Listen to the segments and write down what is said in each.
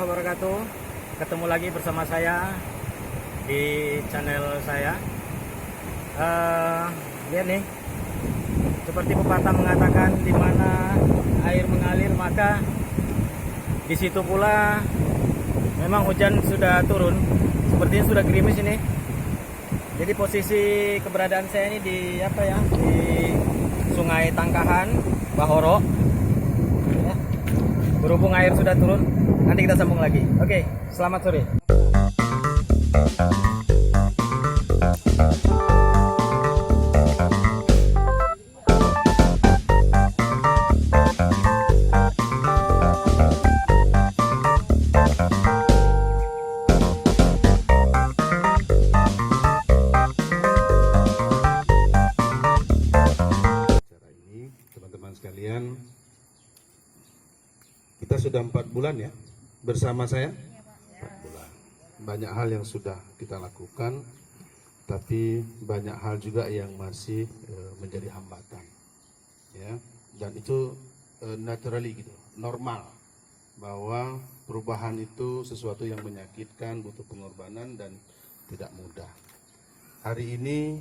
wabarakatuh. Ketemu lagi bersama saya di channel saya. Lihat nih, seperti pepatah mengatakan, di mana air mengalir maka di situ pula memang hujan sudah turun. Sepertinya sudah gerimis ini. Jadi posisi keberadaan saya ini di di Sungai Tangkahan, Bahoro. Ya. Berhubung air sudah turun, nanti kita sambung lagi. Oke, selamat sore. Sekalian, kita sudah 4 bulan ya bersama saya. 4 bulan. Banyak hal yang sudah kita lakukan, tapi banyak hal juga yang masih menjadi hambatan, ya. Dan itu naturally gitu, normal, bahwa perubahan itu sesuatu yang menyakitkan, butuh pengorbanan dan tidak mudah. Hari ini,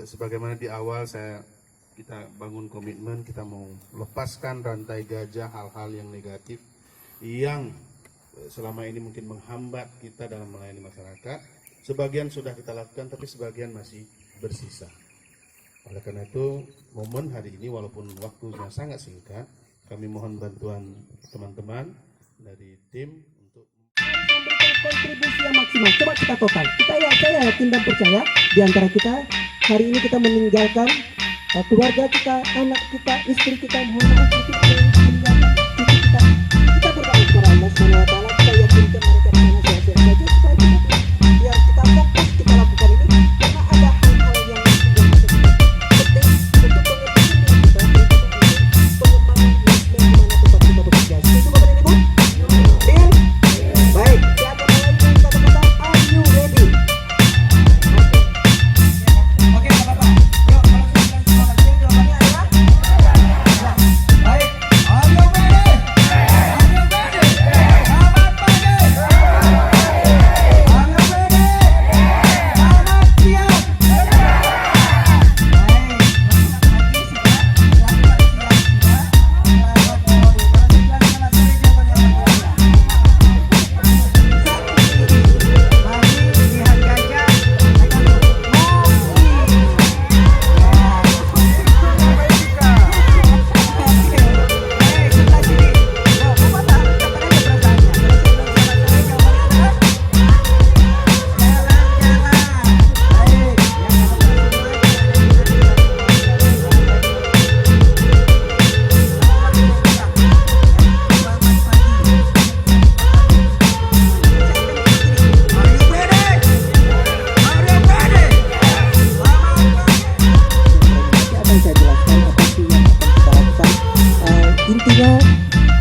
sebagaimana di awal kita bangun komitmen, kita mau lepaskan rantai gajah hal-hal yang negatif yang selama ini mungkin menghambat kita dalam melayani masyarakat. Sebagian sudah kita lakukan, tapi sebagian masih bersisa. Oleh karena itu, momen hari ini walaupun waktunya sangat singkat, kami mohon bantuan teman-teman dari tim untuk memberikan kontribusi yang maksimal. Coba kita total. Saya yakin dan percaya di antara kita hari ini kita meninggalkan keluarga kita, anak kita, istri kita, mohon maaf kita berdoa kepada Allah Subhanahu wa taala, kita yakinkan mereka di sana sehat-sehat saja supaya kita fokus kita lakukan ini, karena ada hal-hal yang penting untuk pengembangan diri kita, pengembangan manajemen di mana tempat kita bekerja. Setuju Bapak dan Ibu? Deal? Baik, siapa yang lain yang kata-kata are you ready? Oke, Bapak.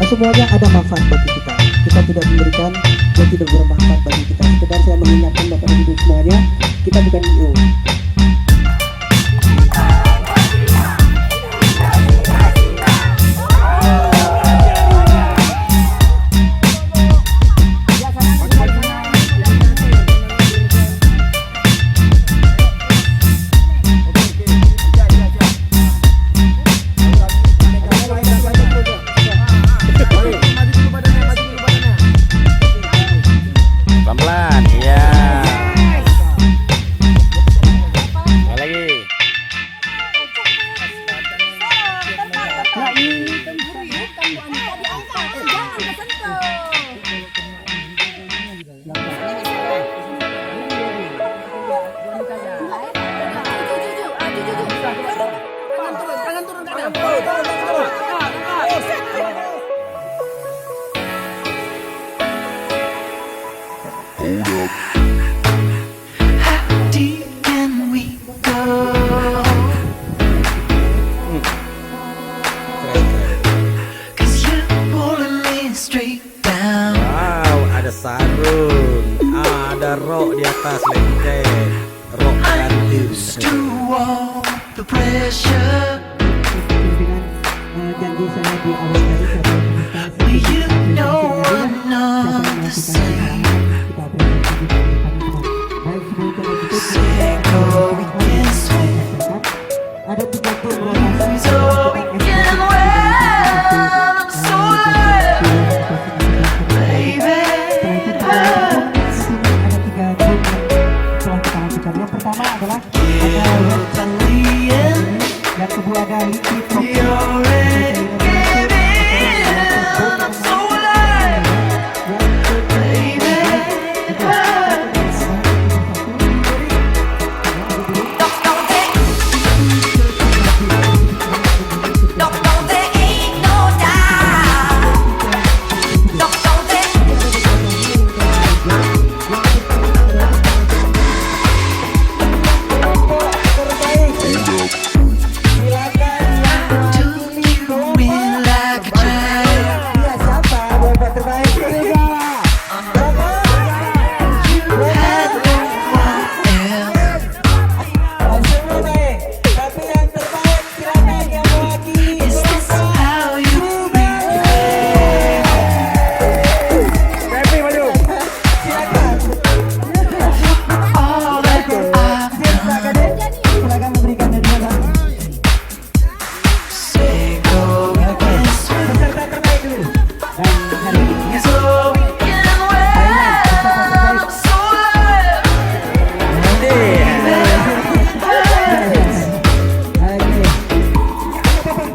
Semuanya ada manfaat bagi kita. Kita tidak memberikan yang tidak bermanfaat bagi kita. Sekedar saya mengingatkan Bapak dan Ibu semuanya, kita bukan IO. Pelan-pelan, iya. How deep can we go? 'Cause you're pulling me straight down. Wow, ada sarung, ada rok di atas lengket, rok I ganti. used to walk the pressure. Pimpinan janji saya di awal tadi saya you know we're not the same. Say go, we can swim. So we can well, I'm so alive. Baby, it hurts. Yang pertama adalah Guilt and leading. yang kedua adalah You already gave in. I'm so alive. Baby, it hurts. There ain't no doubt. Took you in like a child. Iya, siapa bapak terbaik? You had no one else. Semua baik, tapi yang terbaik silakan yang mewakili. Is this how you behave? Happy maju. Silakan. All that I've done. Silakan memberikan hadiah. Say go, we can swim. Peserta terbaik dulu. Dan hari ini So we can well, I'm so alive.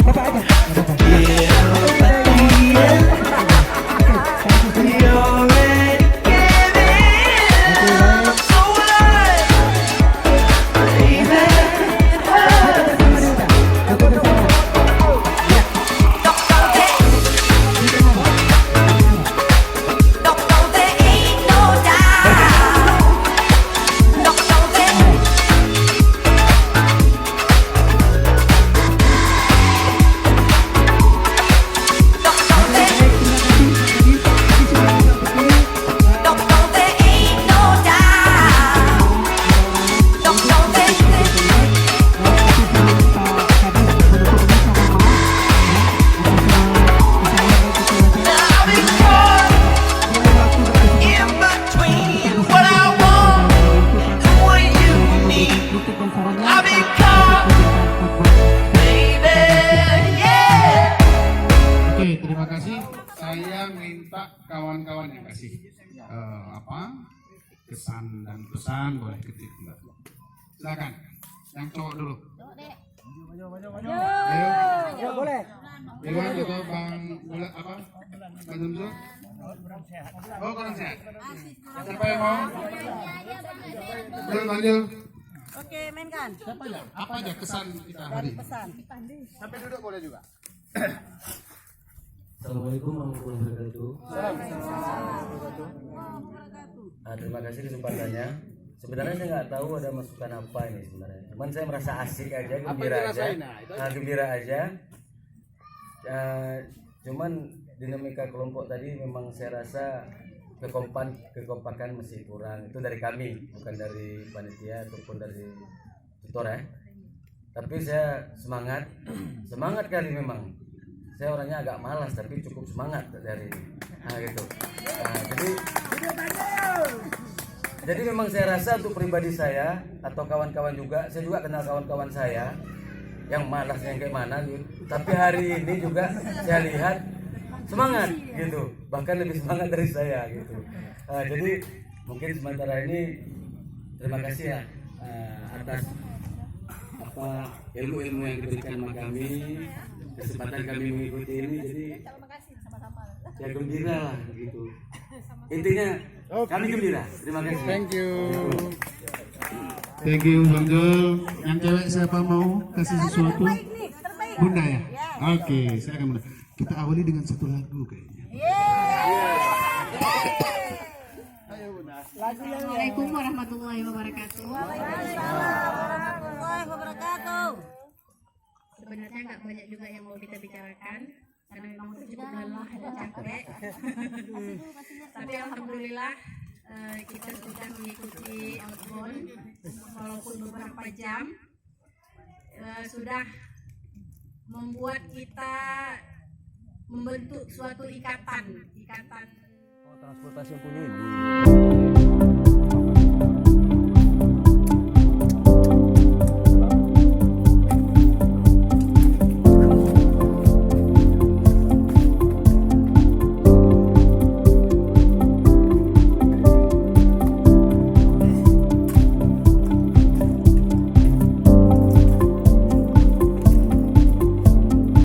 Bapak aja. Guilt and leading. You already gave in. I'm so alive. Baby, it hurts. There ain't no doubt. There ain't no I've been caught in between what I want and what you need. I've been caught, baby, yeah. Oke, terima kasih. Saya minta kawan-kawan yang kasih kesan dan pesan boleh ketik. Silakan. Yang cowok dulu. Ayo. Ya boleh. Irwan atau Bang Bulat apa? Bang Zumzul? Oh, kurang sehat. Siapa yang mau? Belum lanjut. Oke, mainkan. Siapa ya? Apa aja kesan kita hari ini? Pesan. Sampai duduk boleh juga. Assalamualaikum warahmatullahi wabarakatuh. Terima kasih kesempatannya. Sebenarnya saya nggak tahu ada masukan apa ini sebenarnya. Cuman saya merasa asik aja, gembira aja, gembira aja. Cuman dinamika kelompok tadi memang saya rasa kekompakan masih kurang. Itu dari kami, bukan dari panitia ataupun dari tutor ya. Tapi saya semangat kali memang. Saya orangnya agak malas tapi cukup semangat dari gitu. Jadi memang saya rasa untuk pribadi saya atau kawan-kawan juga, saya juga kenal kawan-kawan saya yang malas yang kayak mana gitu. Tapi hari ini juga saya lihat semangat gitu, bahkan lebih semangat dari saya gitu. Jadi mungkin sementara ini terima kasih ya atas ilmu-ilmu yang diberikan sama kami, kesempatan kami mengikuti ini. Jadi ya gembira lah gitu. Intinya kami gembira. Terima kasih. Thank you Bang Jul. Yang cewek siapa mau kasih sesuatu? Bunda ya? Oke, silakan Bunda. Kita awali dengan satu lagu kayaknya. Assalamualaikum warahmatullahi wabarakatuh. Warahmatullahi wabarakatuh. Sebenarnya nggak banyak juga yang mau kita bicarakan karena memang cukup lelah dan capek. Tapi alhamdulillah kita sudah mengikuti outbound walaupun beberapa jam, sudah membuat kita membentuk suatu ikatan transportasi yang punya ini